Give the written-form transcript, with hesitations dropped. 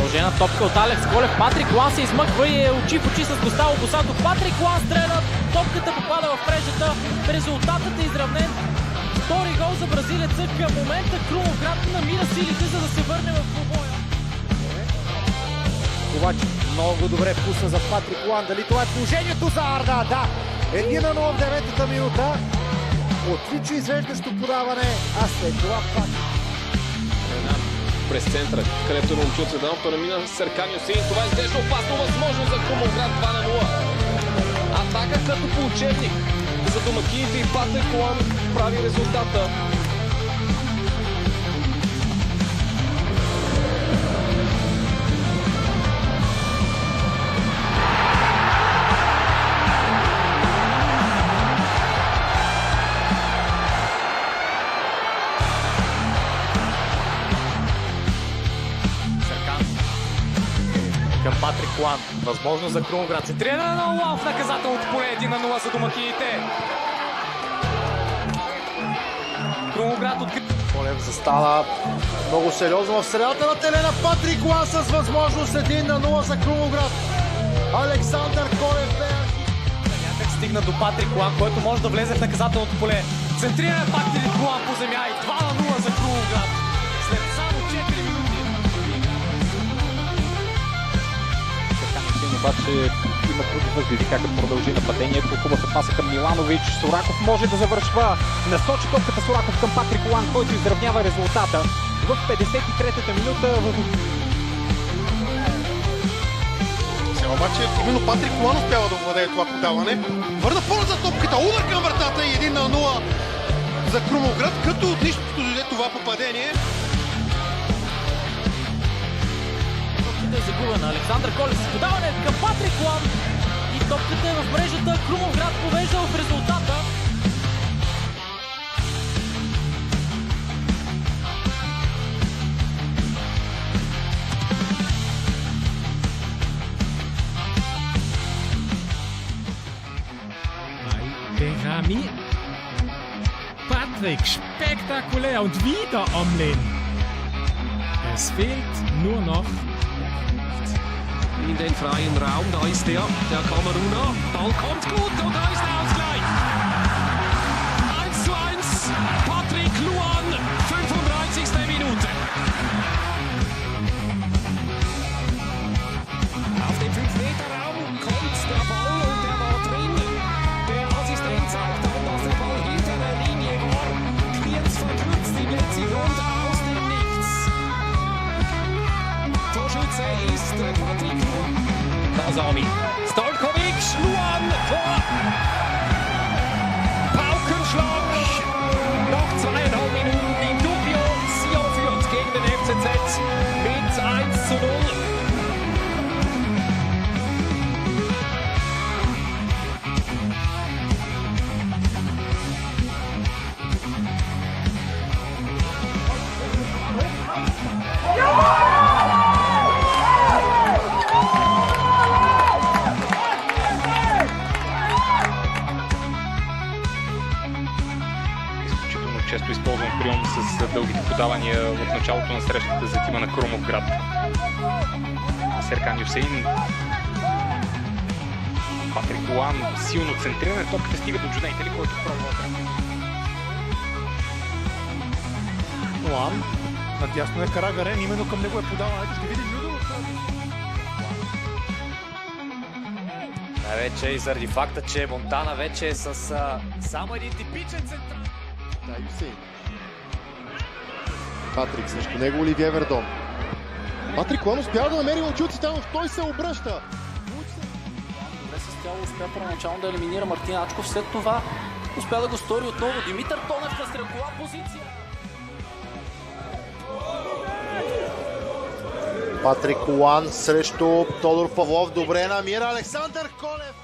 Продължена топка от Алекс Колев. Патрик Лан се измъква и е очи в очи с Густаво Босато. Патрик Лан стреля, топката попада в мрежата. Резултатът е изравнен. Втори гол за бразилеца. Към момента Крумовград намира силите, за да се върне в двубоя. Ковачев много добре пусна за Патрик Лан. Дали това е положението за Арда? Да! 1-0 в 9-та минута. Отлично извеждащо подаване, а след това пак. През центъра, където момчуца дълното намина Серкан Юсеин. Това изглежда опасно възможно за Крумовград 2-0. Атака като по учебник за домакините и Патрик Лан прави резултата. Към Патрик Лан. Възможно за Крумовград. Центриране на Лан в наказателното поле. 1-0 за домакините. Крумовград открит. Колев застава много сериозно в средата на терена. Патрик Лан с възможност 1-0 за Крумовград. Александър Колев Някак стигна до Патрик Лан, който може да влезе в наказателното поле. Центриране Патрик Лан по земя и 2-0 за Крумовград. След само 4 минути. Обаче има трудни възгледи как да продължи нападението. Хубава паса към Миланович. Сораков може да завършва. Насочи топката Сораков към Патрик Лан, който изравнява резултата в 53-та минута. Сега обаче именно Патрик Лан успява да владее това подаване. Върна по-назад топката, удар към вратата и 1-0 за Крумовград, като от нищото дойде това попадение. Е загубена. Александър Колев с подаване към Патрик Лан и топката е в мрежата. Крумовград повежда в резултата. Berami. Patrick, spektakulär und wieder Omlin. Es fehlt nur noch In den freien Raum, da ist der Kameruna. Ball kommt gut und da ist der Ausgleich. 1:1, Pàtrick Luan, 35. Minute. Auf den 5-Meter-Raum kommt der Ball und der war drin. Der Assistent sagt dann, dass der Ball hinter der Linie war. Jetzt verkürzt die Letzte Runde aus dem Nichts. Torschütze ist Pàtrick Luan. Kasami. Stojkovic, Luan, Tor. Paukenschlag. Noch 2,5 Minuten in Dubio. Sion führt gegen den FCZ mit 1:0. Често използван прием с дългите подавания в началото на срещата за тима на Крумовград. Серкан Юсеин. Патрик Лан силно центриране. Топката стига до Джунейтели, който пробва. Лан. Надясно е Карагарен, именно към него е подаване. Ще видим Людо. Най-вече и заради факта, че Монтана вече е с само един типичен централ. Да, Юсеин. Патрик срещу него Оливие Вердон. Патрик Лан успява да намери Момчил Цветанов, той се обръща. Добре с тяло успя първоначално да елиминира Мартин Ачков, след това успя да го стори отново Димитър Тонев на стрелкова позиция. Патрик Лан срещу Тодор Павлов. Добре намира Александър Колев.